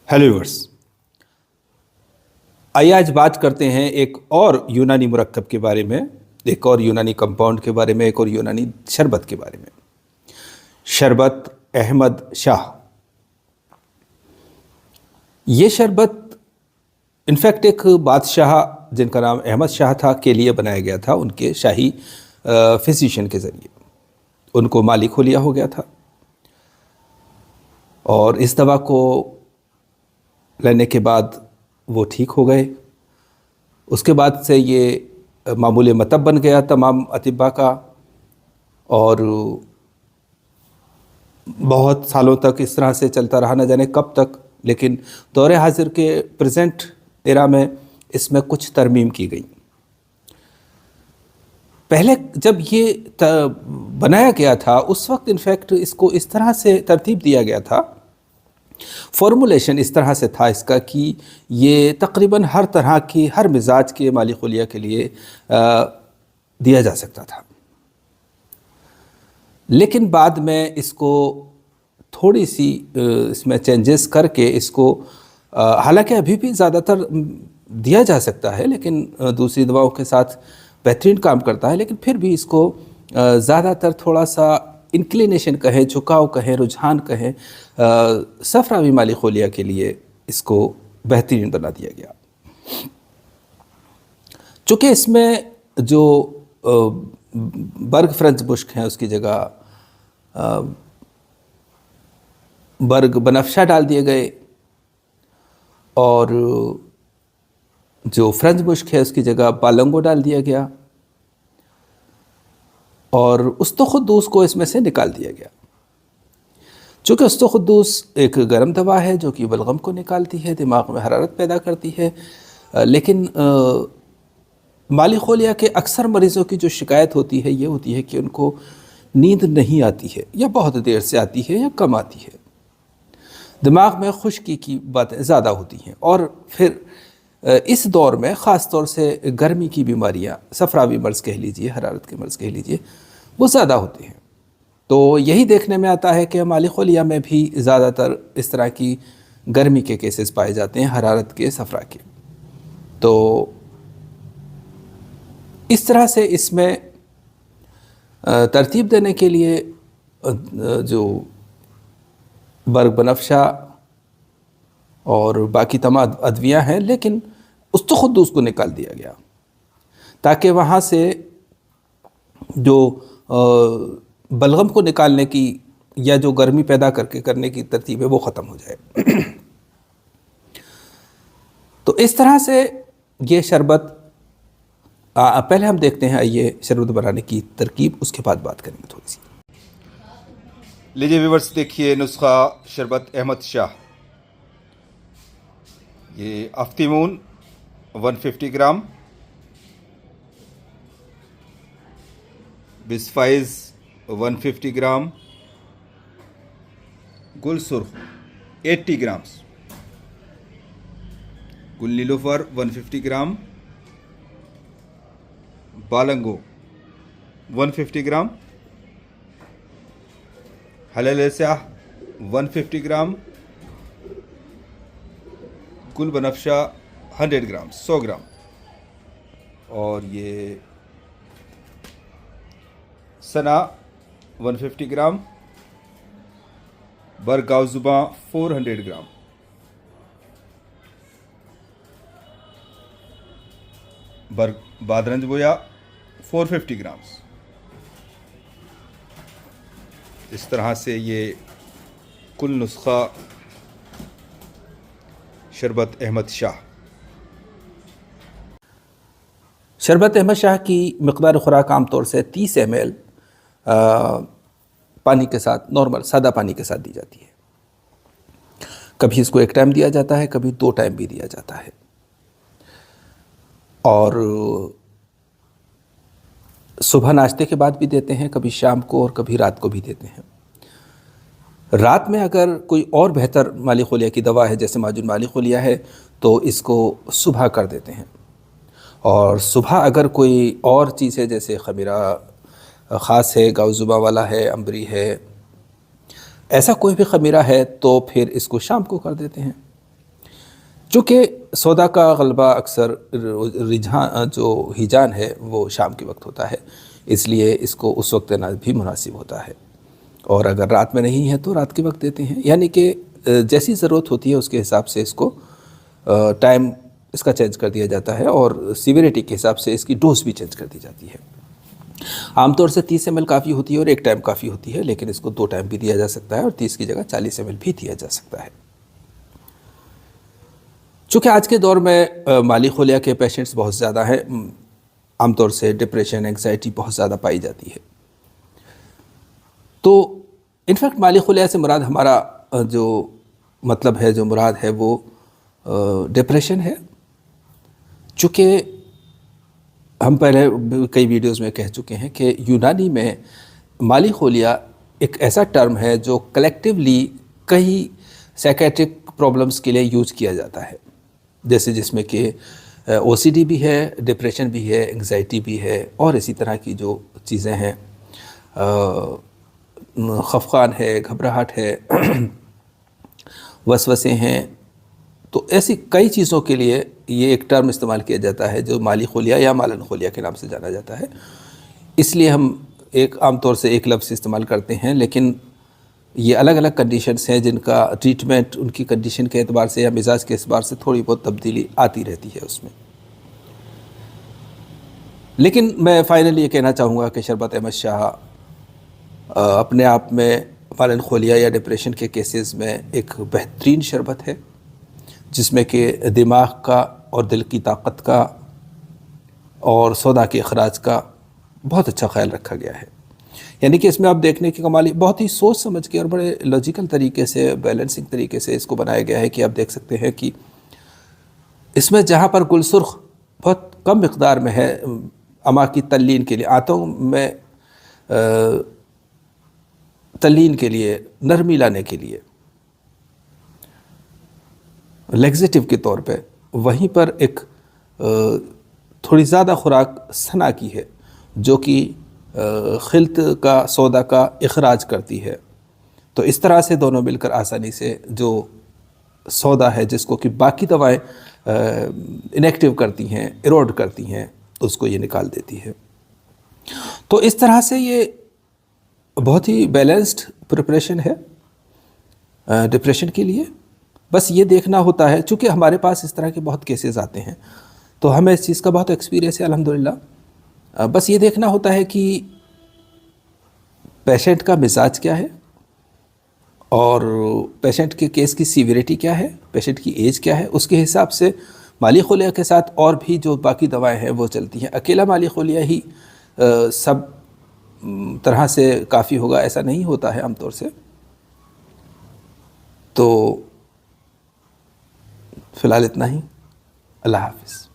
Hello viewers, आइए आज बात करते हैं एक और यूनानी मुरक्कब के बारे में, एक और यूनानी कंपाउंड के बारे में, एक और यूनानी शरबत के बारे में। शरबत अहमद शाह। ये शरबत इनफैक्ट एक बादशाह जिनका नाम अहमद शाह था के लिए बनाया गया था, उनके शाही फिजिशियन के ज़रिए। उनको माली खोलिया हो गया था और इस दवा को लेने के बाद वो ठीक हो गए। उसके बाद से ये मामूल मतब बन गया तमाम अतिबा का, और बहुत सालों तक इस तरह से चलता रहा, न जाने कब तक। लेकिन दौरे हाजिर के प्रेजेंट एरा में इसमें कुछ तरमीम की गई। पहले जब ये बनाया गया था उस वक्त इनफैक्ट इसको इस तरह से तरतीब दिया गया था, फॉर्मुलेशन इस तरह से था इसका कि ये तकरीबन हर तरह की, हर मिजाज के माली खुलिया के लिए दिया जा सकता था। लेकिन बाद में इसको थोड़ी सी इसमें चेंजेस करके इसको, हालांकि अभी भी ज़्यादातर दिया जा सकता है, लेकिन दूसरी दवाओं के साथ बेहतरीन काम करता है, लेकिन फिर भी इसको ज़्यादातर थोड़ा सा इंक्लिनेशन कहें, झुकाव कहें, रुझान कहें, सफरावी माली खोलिया के लिए इसको बेहतरीन बना दिया गया। चूँकि इसमें जो बर्ग फ्रेंच बुश्क हैं उसकी जगह बर्ग बनफशा डाल दिए गए, और जो फ्रेंच बुश्क है उसकी जगह बालंगो डाल दिया गया, और उस्तुखुद्दूस को इसमें से निकाल दिया गया। चूँकि उस्तुखुद्दूस एक गर्म दवा है जो कि बलगम को निकालती है, दिमाग में हरारत पैदा करती है, लेकिन माली खोलिया के अक्सर मरीज़ों की जो शिकायत होती है ये होती है कि उनको नींद नहीं आती है, या बहुत देर से आती है या कम आती है। दिमाग में खुश्की की बातें ज़्यादा होती हैं, और फिर इस दौर में ख़ास तौर से गर्मी की बीमारियाँ, सफरावी मर्ज़ कह लीजिए, हरारत के मर्ज़ कह लीजिए, वो ज़्यादा होते हैं। तो यही देखने में आता है कि माली खोलिया में भी ज़्यादातर इस तरह की गर्मी के केसेस पाए जाते हैं, हरारत के, सफरा के। तो इस तरह से इसमें तरतीब देने के लिए जो बर्ग बनफशा और बाकी तमाम अदवियाँ हैं, लेकिन उस्तुखुद्दूस को निकाल दिया गया ताकि वहाँ से जो बलगम को निकालने की या जो गर्मी पैदा करने की तरतीब है वो ख़त्म हो जाए। तो इस तरह से ये शरबत, पहले हम देखते हैं ये शरबत बनाने की तरकीब, उसके बाद बात करेंगे थोड़ी सी। लीजिए व्यूअर्स, देखिए नुस्खा शरबत अहमद शाह। ये अफ्तीमून 150 ग्राम, बिस्फाइज 150 ग्राम, गुल सुर्ख 80 ग्राम्स, गुल नीलोफर 150 ग्राम, बालंगो 150 ग्राम, हलल स्याह 150 ग्राम, गुल बनफशा 100 ग्राम, 100 ग्राम, और ये सना 150 ग्राम, बरगाउजुबा 400 ग्राम, बादरंज बोया 450 ग्राम्स। इस तरह से ये कुल नुस्खा शरबत अहमद शाह। शरबत अहमद शाह की मिक़दार खुराक आम तौर से 30 ml पानी के साथ, नॉर्मल सादा पानी के साथ दी जाती है। कभी इसको एक टाइम दिया जाता है, कभी 2 टाइम भी दिया जाता है, और सुबह नाश्ते के बाद भी देते हैं, कभी शाम को और कभी रात को भी देते हैं। रात में अगर कोई और बेहतर माली खोलिया की दवा है, जैसे माजुन माली खोलिया है, तो इसको सुबह कर देते हैं। और सुबह अगर कोई और चीज़ है, जैसे खमीरा ख़ास है, गाउजुबा वाला है, अम्बरी है, ऐसा कोई भी खमीरा है, तो फिर इसको शाम को कर देते हैं। چونکہ سودا کا غلبہ اکثر رجحان جو ہیجان ہے وہ شام کے وقت ہوتا ہے، اس لیے اس کو اس وقت دینا بھی مناسب ہوتا ہے، اور اگر رات میں نہیں ہے تو رات کے وقت دیتے ہیں، یعنی کہ جیسی ضرورت ہوتی ہے اس کے حساب سے اس کو ٹائم اس کا چینج کر دیا جاتا ہے، اور سیویریٹی کے حساب سے اس کی ڈوز بھی چینج کر دی جاتی ہے۔ عام طور سے 30 ml کافی ہوتی ہے اور ایک ٹائم کافی ہوتی ہے، لیکن اس کو 2 ٹائم بھی دیا جا سکتا ہے اور 30 کی جگہ 40 ml بھی دیا جا سکتا ہے۔ چونکہ آج کے دور میں مالی خلیہ کے پیشنٹس بہت زیادہ ہیں، عام طور سے ڈپریشن، انگزائٹی بہت زیادہ پائی جاتی ہے، تو انفیکٹ مالی خلیہ سے مراد ہمارا جو مطلب ہے، جو مراد ہے وہ ڈپریشن ہے۔ چونکہ ہم پہلے کئی ویڈیوز میں کہہ چکے ہیں کہ یونانی میں مالی خلیہ ایک ایسا ٹرم ہے جو کلیکٹیولی کئی سائیکیٹرک پرابلمس کے لیے یوز کیا جاتا ہے، جیسے جس میں کہ او سی ڈی بھی ہے، ڈپریشن بھی ہے، انگزائٹی بھی ہے، اور اسی طرح کی جو چیزیں ہیں، خفقان ہے، گھبراہٹ ہے، وسوسے ہیں، تو ایسی کئی چیزوں کے لیے یہ ایک ٹرم استعمال کیا جاتا ہے جو مالی خلیہ یا مالن خلیہ کے نام سے جانا جاتا ہے۔ اس لیے ہم عام طور سے ایک لفظ استعمال کرتے ہیں، لیکن یہ الگ الگ کنڈیشنز ہیں جن کا ٹریٹمنٹ ان کی کنڈیشن کے اعتبار سے یا مزاج کے اعتبار سے تھوڑی بہت تبدیلی آتی رہتی ہے اس میں۔ لیکن میں فائنلی یہ کہنا چاہوں گا کہ شربت احمد شاہ اپنے آپ میں مالن خلیہ یا ڈپریشن کے کیسز میں ایک بہترین شربت ہے، جس میں کہ دماغ کا اور دل کی طاقت کا اور سودا کے اخراج کا بہت اچھا خیال رکھا گیا ہے۔ یعنی کہ اس میں آپ دیکھنے کی کمالی بہت ہی سوچ سمجھ کے اور بڑے لاجیکل طریقے سے، بیلنسنگ طریقے سے اس کو بنایا گیا ہے کہ آپ دیکھ سکتے ہیں کہ اس میں جہاں پر گل سرخ بہت کم مقدار میں ہے اما کی تلین کے لیے، آنتوں میں تلین کے لیے، نرمی لانے کے لیے، لیگزیٹو کے طور پہ، وہیں پر ایک تھوڑی زیادہ خوراک سنا کی ہے جو کہ خلط کا، سودا کا اخراج کرتی ہے۔ تو اس طرح سے دونوں مل کر آسانی سے جو سودا ہے جس کو کہ باقی دوائیں انیکٹیو کرتی ہیں، ایروڈ کرتی ہیں، اس کو یہ نکال دیتی ہے۔ تو اس طرح سے یہ بہت ہی بیلنسڈ پریپریشن ہے ڈپریشن کے لیے۔ بس یہ دیکھنا ہوتا ہے، چونکہ ہمارے پاس اس طرح کے بہت کیسز آتے ہیں تو ہمیں اس چیز کا بہت ایکسپیرینس ہے الحمدللہ۔ بس یہ دیکھنا ہوتا ہے کہ پیشنٹ کا مزاج کیا ہے، اور پیشنٹ کے کیس کی سیویریٹی کیا ہے، پیشنٹ کی ایج کیا ہے، اس کے حساب سے مالی خلیہ کے ساتھ اور بھی جو باقی دوائیں ہیں وہ چلتی ہیں۔ اکیلا مالی خلیہ ہی سب طرح سے کافی ہوگا ایسا نہیں ہوتا ہے عام طور سے۔ تو فی الحال اتنا ہی، اللہ حافظ۔